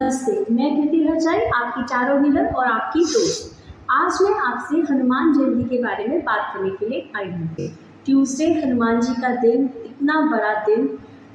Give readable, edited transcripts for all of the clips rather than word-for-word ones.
नमस्ते, मैं कृति हरजाई, आपकी चारों हीलर और आपकी दोस्त। आज मैं आपसे हनुमान जयंती के बारे में बात करने के लिए आई हूँ। ट्यूसडे हनुमान जी का दिन, इतना बड़ा दिन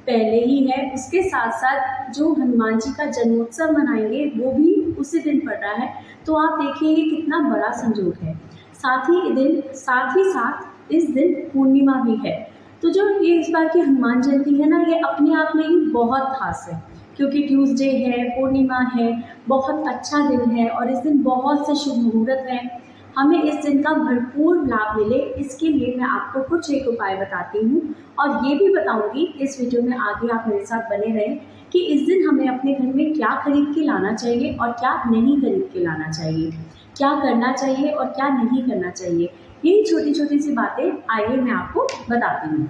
पहले ही है। उसके साथ साथ जो हनुमान जी का जन्मोत्सव मनाएंगे वो भी उसी दिन पड़ रहा है, तो आप देखिए कितना बड़ा संयोग है। साथ ही साथ इस दिन पूर्णिमा भी है। तो जो ये इस बार की हनुमान जयंती है ना, ये अपने आप में ही बहुत खास है, क्योंकि ट्यूसडे है, पूर्णिमा है, बहुत अच्छा दिन है और इस दिन बहुत से शुभ मुहूर्त हैं। हमें इस दिन का भरपूर लाभ मिले, इसके लिए मैं आपको कुछ एक उपाय बताती हूँ और ये भी बताऊँगी इस वीडियो में, आगे आप मेरे साथ बने रहें कि इस दिन हमें अपने घर में क्या खरीद के लाना चाहिए और क्या नहीं खरीद के लाना चाहिए, क्या करना चाहिए और क्या नहीं करना चाहिए। यही छोटी छोटी सी बातें आइए मैं आपको बताती हूँ।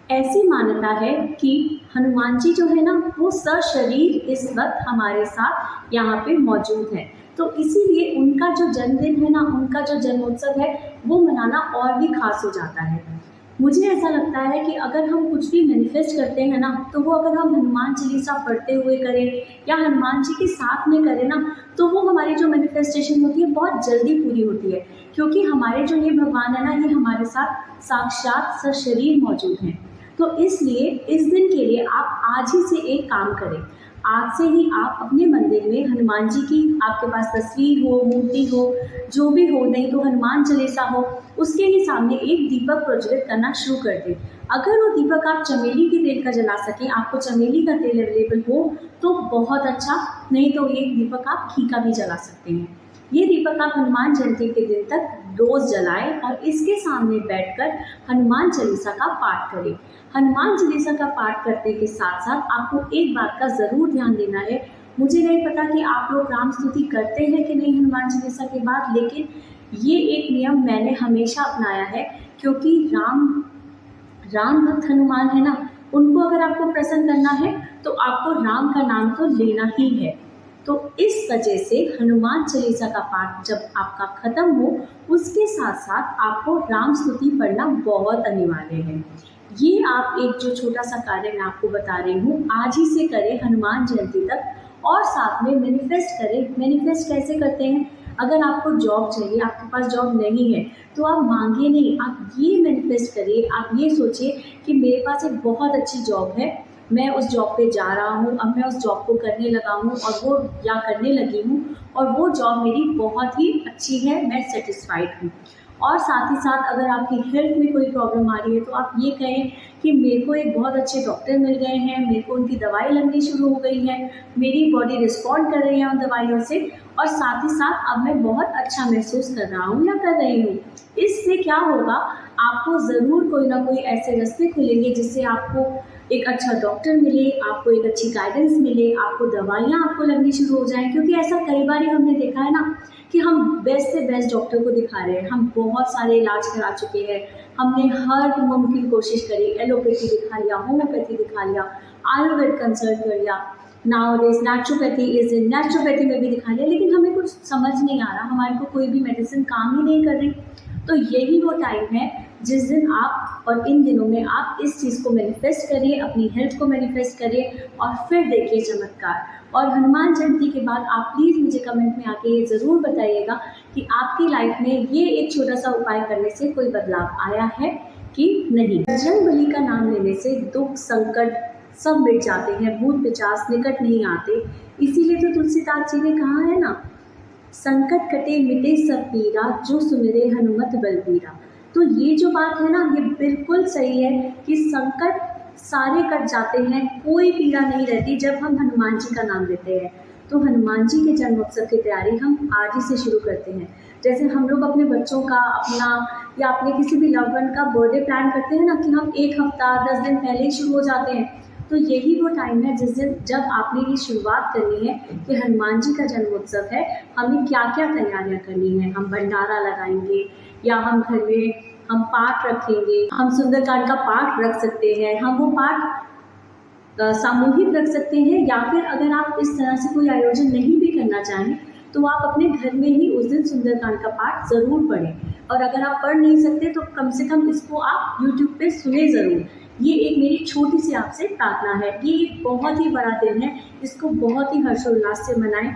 ऐसी मान्यता है कि हनुमान जी जो है ना, वो सशरीर इस वक्त हमारे साथ यहाँ पे मौजूद है, तो इसीलिए उनका जो जन्मदिन है ना, उनका जो जन्मोत्सव है वो मनाना और भी खास हो जाता है। मुझे ऐसा लगता है कि अगर हम कुछ भी मैनिफेस्ट करते हैं ना, तो वो अगर हम हनुमान चालीसा पढ़ते हुए करें या हनुमान जी के साथ में करें ना, तो वो हमारी जो मैनिफेस्टेशन होती है बहुत जल्दी पूरी होती है, क्योंकि हमारे जो ये भगवान है ना, ये हमारे साथ साक्षात सशरीर मौजूद हैं। तो इसलिए इस दिन के लिए आप आज ही से एक काम करें। आज से ही आप अपने मंदिर में हनुमान जी की, आपके पास तस्वीर हो, मूर्ति हो, जो भी हो, नहीं तो हनुमान चालीसा हो, उसके ही सामने एक दीपक प्रज्वलित करना शुरू कर दें। अगर वो दीपक आप चमेली के तेल का जला सकें, आपको चमेली का तेल अवेलेबल हो तो बहुत अच्छा, नहीं तो ये दीपक आप घी का भी जला सकते हैं। ये दीपक आप हनुमान जयंती के दिन तक रोज जलाएं और इसके सामने बैठकर हनुमान चालीसा का पाठ करें। हनुमान चालीसा का पाठ करने के साथ साथ आपको एक बात का ज़रूर ध्यान देना है। मुझे नहीं पता कि आप लोग राम स्तुति करते हैं कि नहीं हनुमान चालीसा के बाद, लेकिन ये एक नियम मैंने हमेशा अपनाया है, क्योंकि राम भक्त हनुमान है ना, उनको अगर आपको प्रसन्न करना है तो आपको राम का नाम तो लेना ही है। तो इस वजह से हनुमान चालीसा का पाठ जब आपका खत्म हो, उसके साथ साथ आपको राम स्तुति पढ़ना बहुत अनिवार्य है। ये आप एक जो छोटा सा कार्य मैं आपको बता रही हूँ, आज ही से करें हनुमान जयंती तक, और साथ में मैनिफेस्ट करें। मैनिफेस्ट कैसे करते हैं? अगर आपको जॉब चाहिए, आपके पास जॉब नहीं है, तो आप मांगिए नहीं, आप ये मैनिफेस्ट करिए। आप ये सोचिए कि मेरे पास एक बहुत अच्छी जॉब है, मैं उस जॉब पे जा रहा हूँ, अब मैं उस जॉब को करने लगा हूँ और वो या करने लगी हूँ और वो जॉब मेरी बहुत ही अच्छी है, मैं सेटिस्फाइड हूँ। और साथ ही साथ अगर आपकी हेल्थ में कोई प्रॉब्लम आ रही है, तो आप ये कहें कि मेरे को एक बहुत अच्छे डॉक्टर मिल गए हैं, मेरे को उनकी दवाई लगनी शुरू हो गई है, मेरी बॉडी रिस्पॉन्ड कर रही है उन दवाइयों से, और साथ ही साथ अब मैं बहुत अच्छा महसूस कर रहा हूँ या कर रही हूँ। इससे क्या होगा, आपको ज़रूर कोई ना कोई ऐसे रास्ते खुलेंगे जिससे आपको एक अच्छा डॉक्टर मिले, आपको एक अच्छी गाइडेंस मिले, आपको दवाइयाँ आपको लगनी शुरू हो जाएं। क्योंकि ऐसा कई बार हमने देखा है ना कि हम बेस्ट से बेस्ट डॉक्टर को दिखा रहे हैं, हम बहुत सारे इलाज करा चुके हैं, हमने हर मुमकिन कोशिश करी, एलोपैथी दिखा लिया, होम्योपैथी दिखा लिया, आयुर्वेद कंसल्ट कर लिया, nowadays naturopathy is in, naturopathy में भी दिखा लिया, लेकिन हमें कुछ समझ नहीं आ रहा, हमारे को कोई भी मेडिसिन काम ही नहीं कर रही। तो यही वो टाइम है जिस दिन आप, और इन दिनों में आप इस चीज़ को मैनिफेस्ट करिए, अपनी हेल्थ को मैनिफेस्ट करिए और फिर देखिए चमत्कार। और हनुमान जयंती के बाद आप प्लीज़ मुझे कमेंट में आके ये ज़रूर बताइएगा कि आपकी लाइफ में ये एक छोटा सा उपाय करने से कोई बदलाव आया है कि नहीं। बजरंगबली का नाम लेने से दुख संकट सब मिट जाते हैं, भूत पिशाच निकट नहीं आते। इसीलिए तो तुलसीदास जी ने कहा है ना, संकट कटे मिटे सब पीरा, जो सुमिरे हनुमत बलबीरा। तो ये जो बात है ना, ये बिल्कुल सही है कि संकट सारे कट जाते हैं, कोई पीड़ा नहीं रहती जब हम हनुमान जी का नाम लेते हैं। तो हनुमान जी के जन्मोत्सव की तैयारी हम आज ही से शुरू करते हैं। जैसे हम लोग अपने बच्चों का, अपना या अपने किसी भी लव वन का बर्थडे प्लान करते हैं ना, कि हम एक हफ्ता 10 दिन पहले ही शुरू हो जाते हैं। तो यही वो टाइम है जिस दिन जब आपने ये शुरुआत करनी है कि हनुमान जी का जन्मोत्सव है, हमें क्या क्या तैयारियां करनी है। हम भंडारा लगाएंगे, या हम घर में हम पाठ रखेंगे, हम सुंदरकांड का पाठ रख सकते हैं, हम वो पाठ सामूहिक रख सकते हैं, या फिर अगर आप इस तरह से कोई आयोजन नहीं भी करना चाहें तो आप अपने घर में ही उस दिन सुंदरकांड का पाठ ज़रूर पढ़ें। और अगर आप पढ़ नहीं सकते तो कम से कम इसको आप YouTube पे सुने ज़रूर। ये एक मेरी छोटी सी आपसे प्रार्थना है। ये एक बहुत ही बड़ा दिन है, इसको बहुत ही हर्षोल्लास से मनाएं।